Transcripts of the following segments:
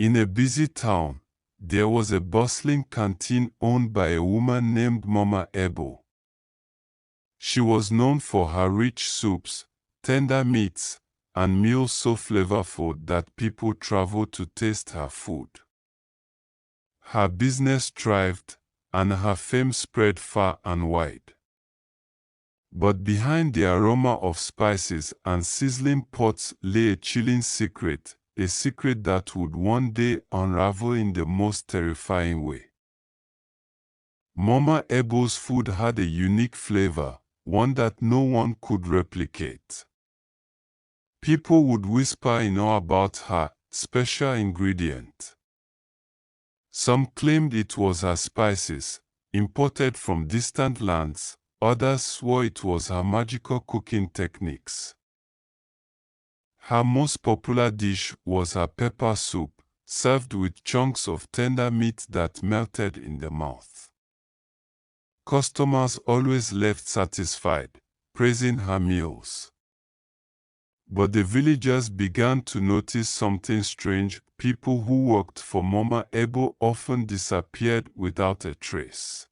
In a busy town, there was a bustling canteen owned by a woman named Mama Ebo. She was known for her rich soups, tender meats, and meals so flavorful that people traveled to taste her food. Her business thrived, and her fame spread far and wide. But behind the aroma of spices and sizzling pots lay a chilling secret, a secret that would one day unravel in the most terrifying way. Mama Ebo's food had a unique flavor, one that no one could replicate. People would whisper in awe about her special ingredient. Some claimed it was her spices, imported from distant lands. Others swore it was her magical cooking techniques. Her most popular dish was her pepper soup, served with chunks of tender meat that melted in the mouth. Customers always left satisfied, praising her meals. But the villagers began to notice something strange. People who worked for Mama Ebo often disappeared without a trace.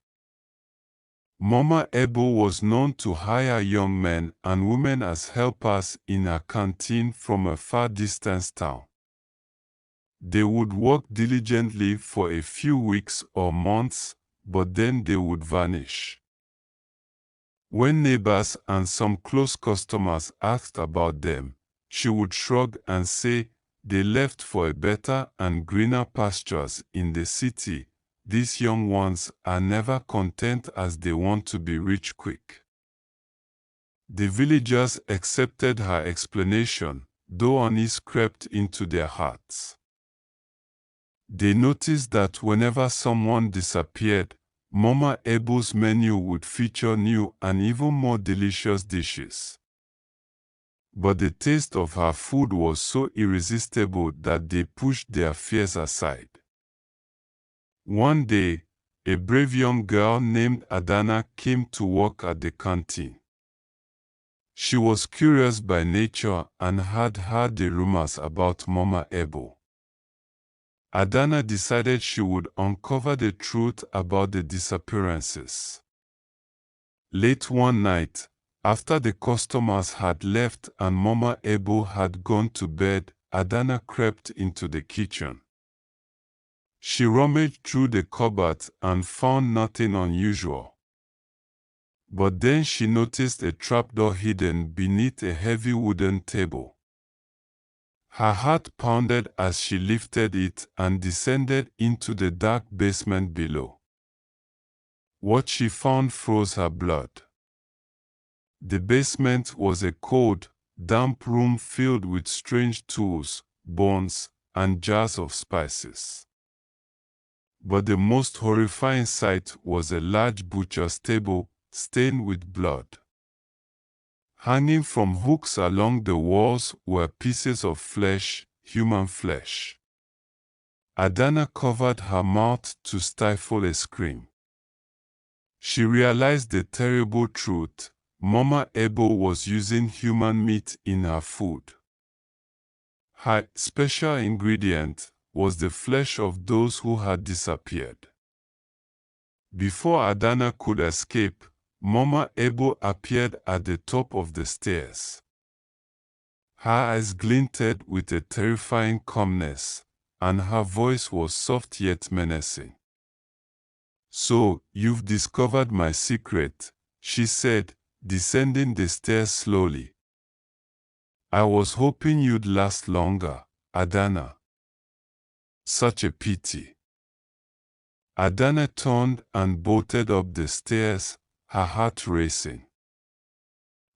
Mama Ebo was known to hire young men and women as helpers in her canteen from a far distant town. They would work diligently for a few weeks or months, but then they would vanish. When neighbors and some close customers asked about them, she would shrug and say, "They left for a better and greener pastures in the city. These young ones are never content as they want to be rich quick." The villagers accepted her explanation, though unease crept into their hearts. They noticed that whenever someone disappeared, Mama Ebo's menu would feature new and even more delicious dishes. But the taste of her food was so irresistible that they pushed their fears aside. One day, a brave young girl named Adana came to work at the canteen. She was curious by nature and had heard the rumors about Mama Ebo. Adana decided she would uncover the truth about the disappearances. Late one night, after the customers had left and Mama Ebo had gone to bed, Adana crept into the kitchen. She rummaged through the cupboard and found nothing unusual. But then she noticed a trapdoor hidden beneath a heavy wooden table. Her heart pounded as she lifted it and descended into the dark basement below. What she found froze her blood. The basement was a cold, damp room filled with strange tools, bones, and jars of spices. But the most horrifying sight was a large butcher's table stained with blood. Hanging from hooks along the walls were pieces of flesh, human flesh. Adana covered her mouth to stifle a scream. She realized the terrible truth. Mama Ebo was using human meat in her food. Her special ingredient was the flesh of those who had disappeared. Before Adana could escape, Mama Ebo appeared at the top of the stairs. Her eyes glinted with a terrifying calmness, and her voice was soft yet menacing. "So, you've discovered my secret," she said, descending the stairs slowly. "I was hoping you'd last longer, Adana. Such a pity." Adana turned and bolted up the stairs, her heart racing.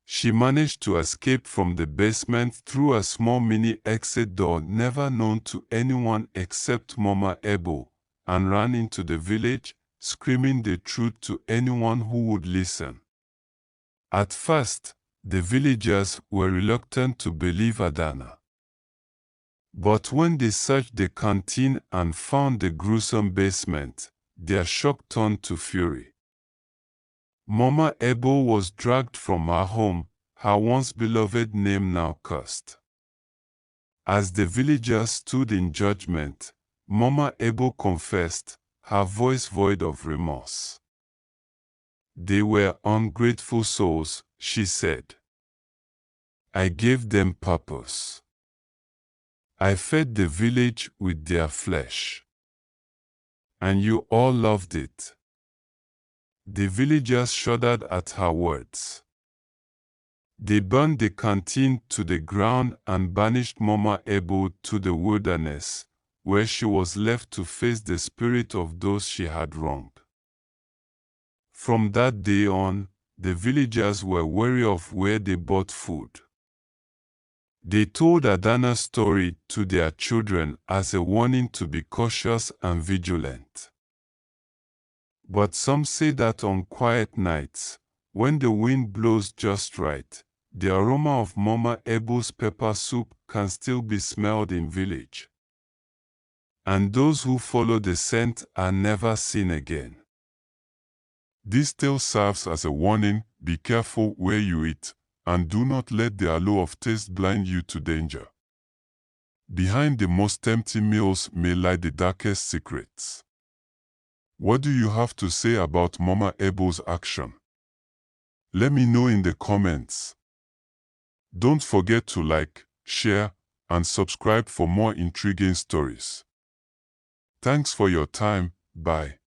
She managed to escape from the basement through a small mini exit door never known to anyone except Mama Ebo, and ran into the village, screaming the truth to anyone who would listen. At first, the villagers were reluctant to believe Adana. But when they searched the canteen and found the gruesome basement, their shock turned to fury. Mama Ebo was dragged from her home, her once beloved name now cursed. As the villagers stood in judgment, Mama Ebo confessed, her voice void of remorse. They were ungrateful souls, she said. I gave them purpose. I fed the village with their flesh. And you all loved it. The villagers shuddered at her words. They burned the canteen to the ground and banished Mama Ebo to the wilderness, where she was left to face the spirit of those she had wronged. From that day on, the villagers were wary of where they bought food. They told Adana's story to their children as a warning to be cautious and vigilant. But some say that on quiet nights, when the wind blows just right, the aroma of Mama Ebo's pepper soup can still be smelled in village. And those who follow the scent are never seen again. This tale serves as a warning: be careful where you eat, and do not let the allure of taste blind you to danger. Behind the most tempting meals may lie the darkest secrets. What do you have to say about Mama Ebo's action? Let me know in the comments. Don't forget to like, share, and subscribe for more intriguing stories. Thanks for your time. Bye.